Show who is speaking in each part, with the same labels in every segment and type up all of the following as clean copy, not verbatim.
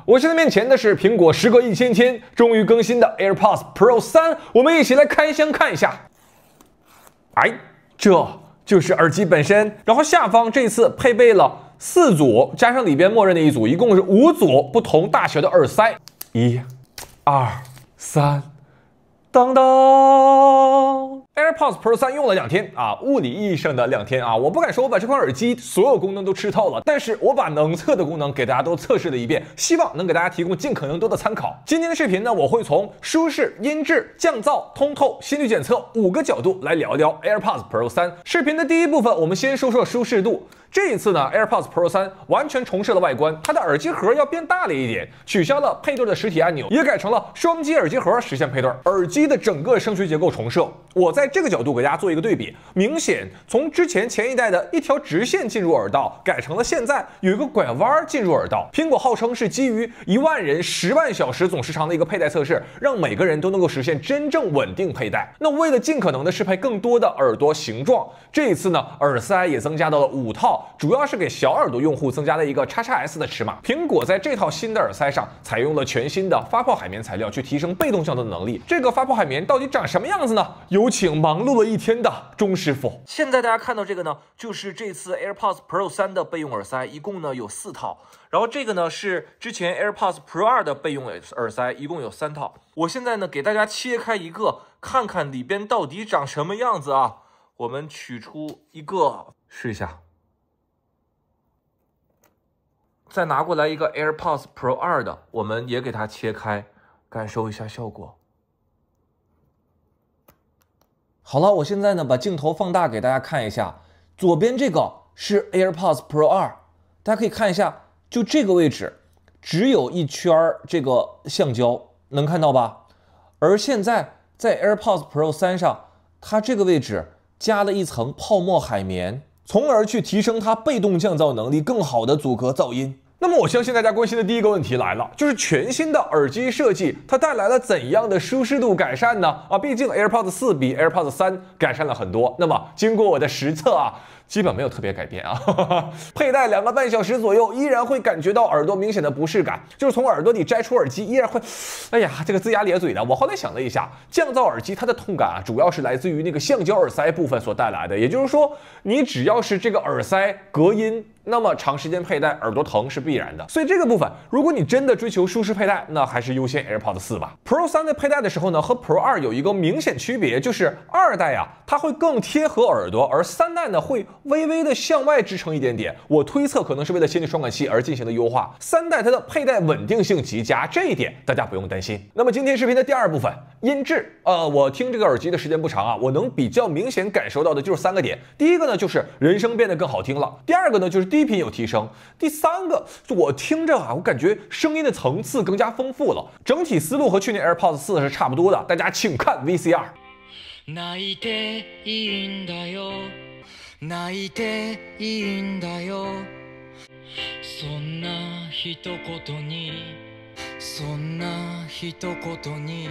Speaker 1: 我现在面前的是苹果时隔1000天终于更新的 AirPods Pro 3，我们一起来开箱看一下。哎，这就是耳机本身，然后下方这次配备了4组，加上里边默认的1组，一共是5组不同大小的耳塞。1、2、3，当当。AirPods Pro 3用了2天啊，物理意义上的2天啊，我不敢说我把这款耳机所有功能都吃透了，但是我把能测的功能给大家都测试了一遍，希望能给大家提供尽可能多的参考。今天的视频呢，我会从舒适、音质、降噪、通透、心率检测5个角度来聊聊 AirPods Pro 3。视频的第一部分，我们先说说舒适度。这一次呢 ，AirPods Pro 3完全重设了外观，它的耳机盒要变大了一点，取消了配对的实体按钮，也改成了双击耳机盒实现配对。耳机的整个声学结构重设，我在这个角度给大家做一个对比，明显从之前前一代的一条直线进入耳道，改成了现在有一个拐弯进入耳道。苹果号称是基于1万人10万小时总时长的一个佩戴测试，让每个人都能够实现真正稳定佩戴。那为了尽可能的适配更多的耳朵形状，这一次呢，耳塞也增加到了5套。主要是给小耳朵用户增加了一个 XXS 的尺码。苹果在这套新的耳塞上采用了全新的发泡海绵材料，去提升被动降噪的能力。这个发泡海绵到底长什么样子呢？有请忙碌了一天的钟师傅。现在大家看到这个呢，就是这次 AirPods Pro 3的备用耳塞，一共呢有4套。然后这个呢是之前 AirPods Pro 2的备用耳塞，一共有3套。我现在呢给大家切开一个，看看里边到底长什么样子啊。我们取出一个试一下。再拿过来一个 AirPods Pro 2的，我们也给它切开，感受一下效果。好了，我现在呢把镜头放大给大家看一下，左边这个是 AirPods Pro 2，大家可以看一下，就这个位置只有一圈这个橡胶，能看到吧？而现在在 AirPods Pro 3上，它这个位置加了一层泡沫海绵，从而去提升它被动降噪能力，更好的阻隔噪音。那么我相信大家关心的第一个问题来了，就是全新的耳机设计，它带来了怎样的舒适度改善呢？毕竟 AirPods 4比 AirPods 3改善了很多。那么经过我的实测啊，基本没有特别改变啊，佩戴2个半小时左右，依然会感觉到耳朵明显的不适感，就是从耳朵里摘出耳机，依然会，哎呀，这个龇牙咧嘴的。我后来想了一下，降噪耳机它的痛感啊，主要是来自于那个橡胶耳塞部分所带来的，也就是说，你只要是这个耳塞隔音，那么长时间佩戴耳朵疼是必然的。所以这个部分，如果你真的追求舒适佩戴，那还是优先 AirPods 4吧。Pro 3在佩戴的时候呢，和 Pro 2有一个明显区别，就是2代啊，它会更贴合耳朵，而3代呢会微微的向外支撑一点点，我推测可能是为了先进双管齐而进行的优化。3代它的佩戴稳定性极佳，这一点大家不用担心。那么今天视频的第2部分，音质，我听这个耳机的时间不长啊，我能比较明显感受到的就是3个点。第一个呢就是人声变得更好听了，第2个呢就是低频有提升，第3个我聽着啊，我感觉声音的层次更加丰富了。整体思路和去年 AirPods 4是差不多的，大家请看 VCR。泣いていいんだよ泣いていいんだよそんな一言にそんな一言に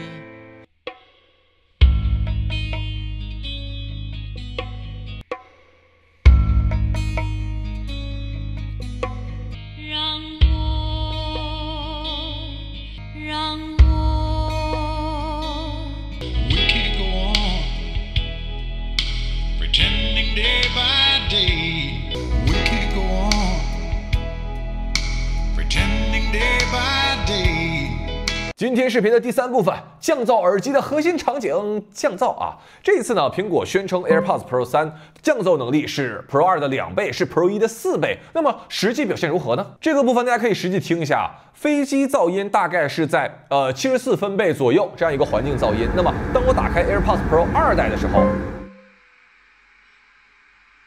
Speaker 1: 今天视频的第3部分，降噪耳机的核心场景降噪啊。这一次呢，苹果宣称 AirPods Pro 3降噪能力是 Pro 2的2倍，是 Pro 1的4倍。那么实际表现如何呢？这个部分大家可以实际听一下，飞机噪音大概是在74分贝左右这样一个环境噪音。那么当我打开 AirPods Pro 2代的时候，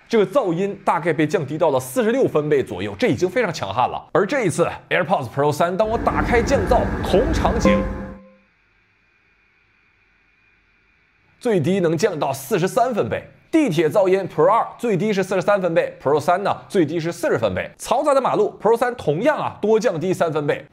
Speaker 1: 这个噪音大概被降低到了46分贝左右，这已经非常强悍了。而这一次 AirPods Pro 3，当我打开降噪，同场景最低能降到43分贝。地铁噪音 Pro 2最低是43分贝 ，Pro 3呢最低是40分贝。嘈杂的马路 Pro 3同样啊多降低3分贝。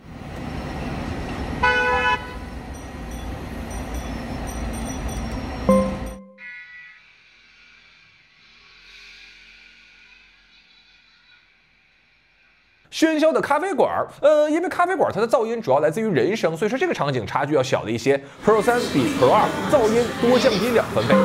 Speaker 1: 喧嚣的咖啡馆，因为咖啡馆它的噪音主要来自于人声，所以说这个场景差距要小了一些。Pro 3比 Pro 2噪音多降低2分贝。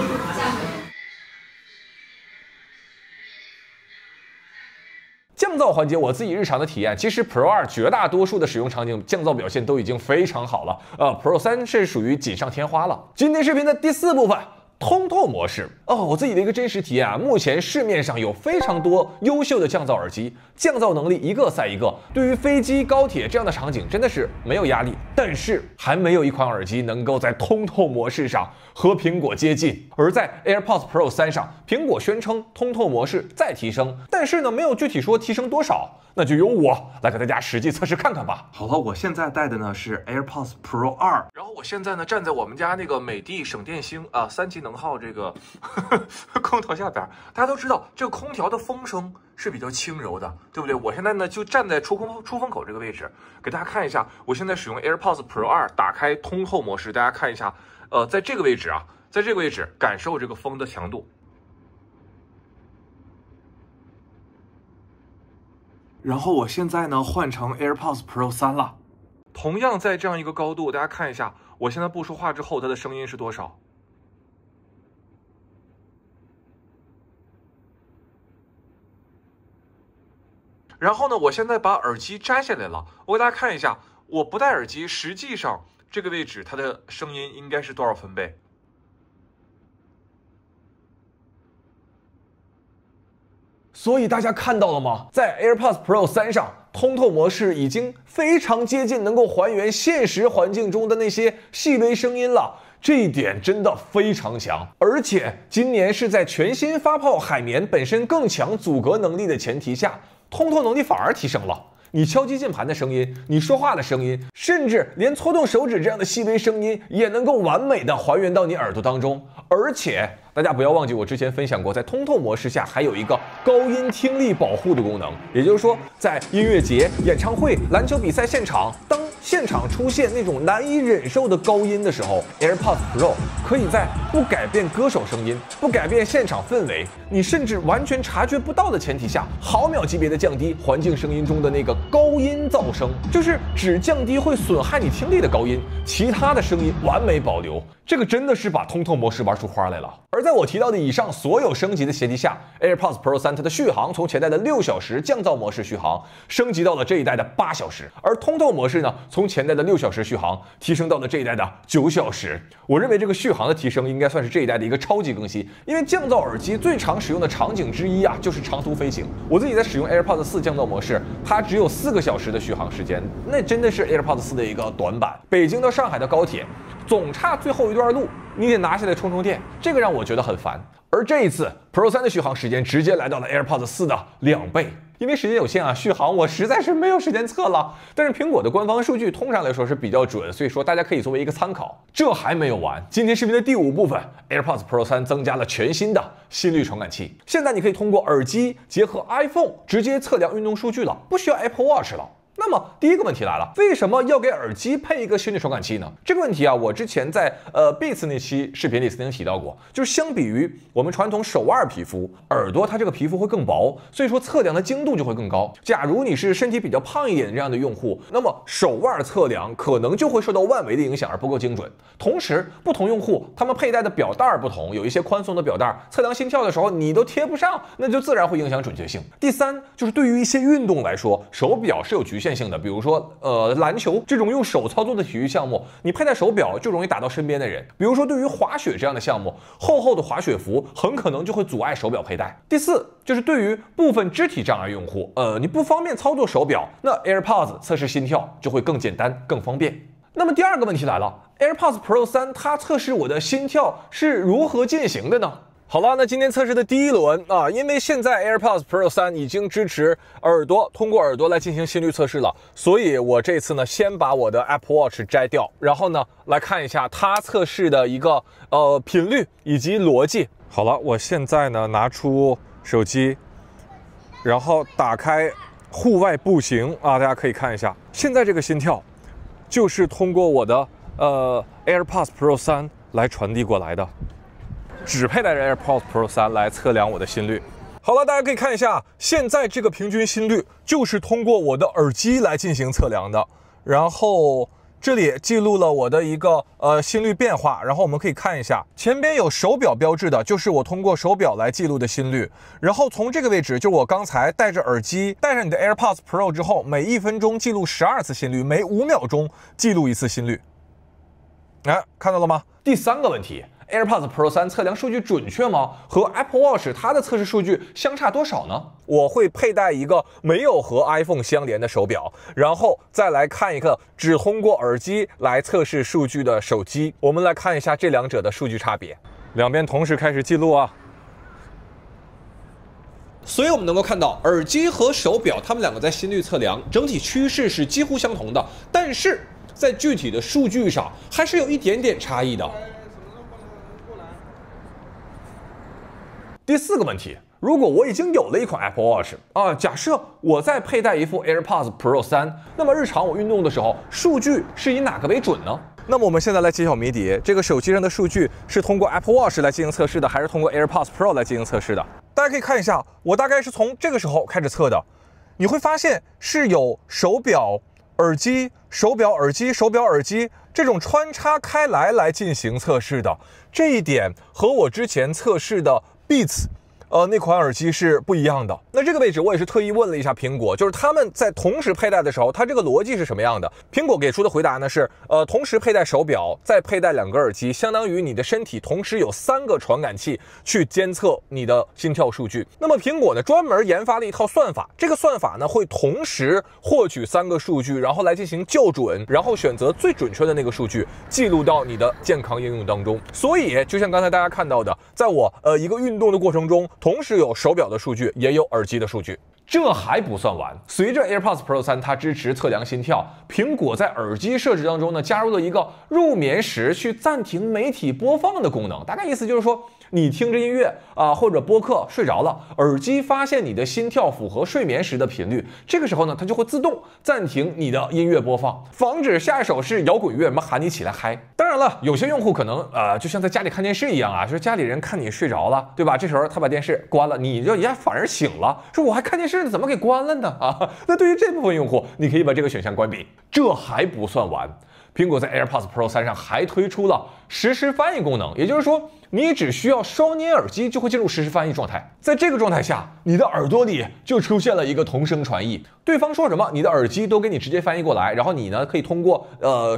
Speaker 1: 降噪环节，我自己日常的体验，其实 Pro 2绝大多数的使用场景降噪表现都已经非常好了。Pro 3是属于锦上添花了。今天视频的第4部分。通透模式我自己的一个真实体验啊，目前市面上有非常多优秀的降噪耳机，降噪能力一个赛一个，对于飞机、高铁这样的场景真的是没有压力。但是还没有一款耳机能够在通透模式上和苹果接近。而在 AirPods Pro 3上，苹果宣称通透模式再提升，但是呢没有具体说提升多少。那就由我来给大家实际测试看看吧。好了，我现在戴的呢是 AirPods Pro 2，然后我现在呢站在我们家那个美的省电星3级能耗这个空调下边，大家都知道这个空调的风声是比较轻柔的，对不对？我现在呢就站在出风口这个位置，给大家看一下，我现在使用 AirPods Pro 2，打开通透模式，大家看一下，在这个位置啊，在这个位置感受这个风的强度。然后我现在呢换成 AirPods Pro 3了，同样在这样一个高度，大家看一下，我现在不说话之后，它的声音是多少？然后呢，我现在把耳机摘下来了，我给大家看一下，我不戴耳机，实际上这个位置它的声音应该是多少分贝？所以大家看到了吗？在 AirPods Pro 3上，通透模式已经非常接近能够还原现实环境中的那些细微声音了。这一点真的非常强，而且今年是在全新发泡海绵本身更强阻隔能力的前提下，通透能力反而提升了。你敲击键盘的声音，你说话的声音，甚至连搓动手指这样的细微声音，也能够完美的还原到你耳朵当中。而且大家不要忘记，我之前分享过，在通透模式下还有一个高音听力保护的功能，也就是说，在音乐节、演唱会、篮球比赛现场，当现场出现那种难以忍受的高音的时候 ，AirPods Pro 可以在不改变歌手声音、不改变现场氛围，你甚至完全察觉不到的前提下，毫秒级别的降低环境声音中的那个高音噪声，就是只降低会损害你听力的高音，其他的声音完美保留。这个真的是把通透模式玩出花来了。而在我提到的以上所有升级的前提下 ，AirPods Pro 3它的续航从前代的6小时降噪模式续航升级到了这一代的8小时，而通透模式呢，从前代的6小时续航提升到了这一代的9小时。我认为这个续航的提升应该算是这一代的一个超级更新，因为降噪耳机最常使用的场景之一啊，就是长途飞行。我自己在使用 AirPods 4降噪模式，它只有4个小时的续航时间，那真的是 AirPods 4的一个短板。北京到上海的高铁总差最后一段路，你得拿下来充充电，这个让我觉得很烦。而这一次 Pro 3的续航时间直接来到了 AirPods 4的2倍。因为时间有限啊，续航我实在是没有时间测了。但是苹果的官方数据通常来说是比较准，所以说大家可以作为一个参考。这还没有完，今天视频的第5部分 ，AirPods Pro 3增加了全新的心率传感器。现在你可以通过耳机结合 iPhone 直接测量运动数据了，不需要 Apple Watch 了。那么第一个问题来了，为什么要给耳机配一个心率传感器呢？这个问题啊，我之前在Beats 那期视频里曾经提到过，就是相比于我们传统手腕皮肤，耳朵它这个皮肤会更薄，所以说测量的精度就会更高。假如你是身体比较胖一点的这样的用户，那么手腕测量可能就会受到腕围的影响而不够精准。同时，不同用户他们佩戴的表带不同，有一些宽松的表带，测量心跳的时候你都贴不上，那就自然会影响准确性。第三，就是对于一些运动来说，手表是有局限性的，比如说篮球这种用手操作的体育项目，你佩戴手表就容易打到身边的人。比如说对于滑雪这样的项目，厚厚的滑雪服很可能就会阻碍手表佩戴。第四，就是对于部分肢体障碍用户，你不方便操作手表，那 AirPods 测试心跳就会更简单更方便。那么第二个问题来了， AirPods Pro 3它测试我的心跳是如何进行的呢？好了，那今天测试的第一轮啊，因为现在 AirPods Pro 3已经支持通过耳朵来进行心率测试了，所以我这次呢，先把我的 Apple Watch 摘掉，然后呢，来看一下它测试的一个频率以及逻辑。好了，我现在呢拿出手机，然后打开户外步行啊，大家可以看一下，现在这个心跳就是通过我的AirPods Pro 3来传递过来的。只佩戴着 AirPods Pro 3来测量我的心率。
Speaker 2: 好了，大家可以看一下，现在这个平均心率就是通过我的耳机来进行测量的，然后这里记录了我的一个心率变化，然后我们可以看一下，前边有手表标志的，就是我通过手表来记录的心率。然后从这个位置，就我刚才戴着耳机，戴上你的 AirPods Pro 之后，每1分钟记录12次心率，每5秒钟记录1次心率。哎，看到了吗？
Speaker 1: 第3个问题。AirPods Pro 3测量数据准确吗？和 Apple Watch 它的测试数据相差多少呢？
Speaker 2: 我会佩戴一个没有和 iPhone 相连的手表，然后再来看一个只通过耳机来测试数据的手机。我们来看一下这两者的数据差别。两边同时开始记录啊。
Speaker 1: 所以我们能够看到，耳机和手表它们两个在心率测量整体趋势是几乎相同的，但是在具体的数据上还是有一点点差异的。第4个问题，如果我已经有了一款 Apple Watch 啊，假设我再佩戴一副 AirPods Pro 3，那么日常我运动的时候，数据是以哪个为准呢？
Speaker 2: 那么我们现在来揭晓谜底，这个手机上的数据是通过 Apple Watch 来进行测试的，还是通过 AirPods Pro 来进行测试的？大家可以看一下，我大概是从这个时候开始测的，你会发现是有手表、耳机、手表、耳机、手表、耳机这种穿插开来进行测试的。这一点和我之前测试的Beats那款耳机是不一样的。那这个位置我也是特意问了一下苹果，就是他们在同时佩戴的时候，它这个逻辑是什么样的？苹果给出的回答呢是，同时佩戴手表，再佩戴2个耳机，相当于你的身体同时有3个传感器去监测你的心跳数据。那么苹果呢专门研发了一套算法，这个算法呢会同时获取3个数据，然后来进行校准，然后选择最准确的那个数据记录到你的健康应用当中。所以就像刚才大家看到的，在我一个运动的过程中，同时有手表的数据，也有耳机的数据。
Speaker 1: 这还不算完，随着 AirPods Pro 3它支持测量心跳，苹果在耳机设置当中呢加入了一个入眠时去暂停媒体播放的功能。大概意思就是说，你听着音乐或者播客睡着了，耳机发现你的心跳符合睡眠时的频率，这个时候呢它就会自动暂停你的音乐播放，防止下一首是摇滚乐喊你起来嗨。当然了，有些用户可能就像在家里看电视一样啊，就是家里人看你睡着了，对吧？这时候他把电视关了，你就一下反而醒了，说我还看电视呢，怎么给关了呢？啊，那对于这部分用户，你可以把这个选项关闭。这还不算完，苹果在 AirPods Pro 3上还推出了实时翻译功能，也就是说，你只需要双捏耳机就会进入实时翻译状态。在这个状态下，你的耳朵里就出现了一个同声传译，对方说什么，你的耳机都给你直接翻译过来，然后你呢可以通过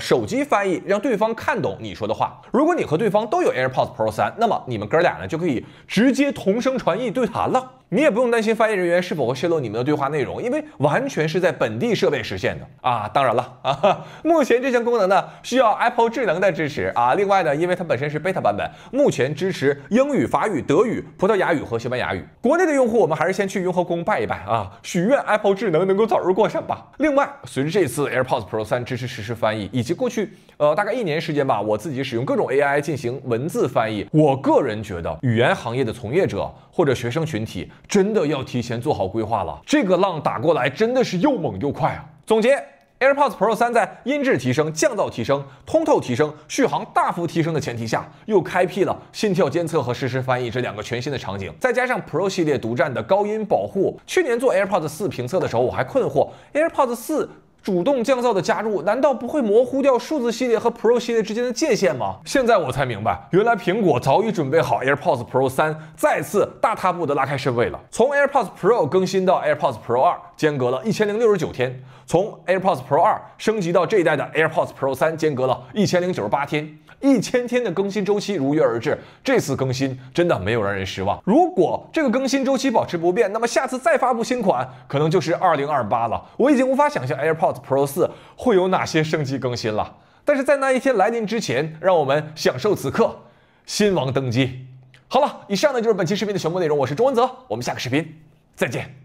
Speaker 1: 手机翻译让对方看懂你说的话。如果你和对方都有 AirPods Pro 3，那么你们哥俩呢就可以直接同声传译对谈了。你也不用担心翻译人员是否会泄露你们的对话内容，因为完全是在本地设备实现的啊。当然了目前这项功能呢需要 Apple 智能的支持啊。另外呢，因为它本身是 beta 版本，目前支持英语、法语、德语、葡萄牙语和西班牙语。国内的用户我们还是先去雍和宫拜一拜啊，许愿 Apple 智能能够早日过审吧。另外，随着这次 AirPods Pro 3支持实时翻译，以及过去大概1年时间吧，我自己使用各种 AI 进行文字翻译，我个人觉得语言行业的从业者或者学生群体真的要提前做好规划了，这个浪打过来真的是又猛又快啊！总结，AirPods Pro 3在音质提升、降噪提升、通透提升、续航大幅提升的前提下，又开辟了心跳监测和实时翻译这2个全新的场景，再加上 Pro 系列独占的高音保护。去年做 AirPods 4评测的时候，我还困惑 AirPods 4主动降噪的加入，难道不会模糊掉数字系列和 Pro 系列之间的界限吗？现在我才明白，原来苹果早已准备好 AirPods Pro 3再次大踏步的拉开身位了。从 AirPods Pro 更新到 AirPods Pro 2，间隔了1069天；从 AirPods Pro 2升级到这一代的 AirPods Pro 3，间隔了1098天。1000天的更新周期如约而至，这次更新真的没有让人失望。如果这个更新周期保持不变，那么下次再发布新款可能就是2028了。我已经无法想象 AirPods Pro 4会有哪些升级更新了。但是在那一天来临之前，让我们享受此刻，新王登基。好了，以上呢就是本期视频的全部内容，我是钟文泽，我们下个视频再见。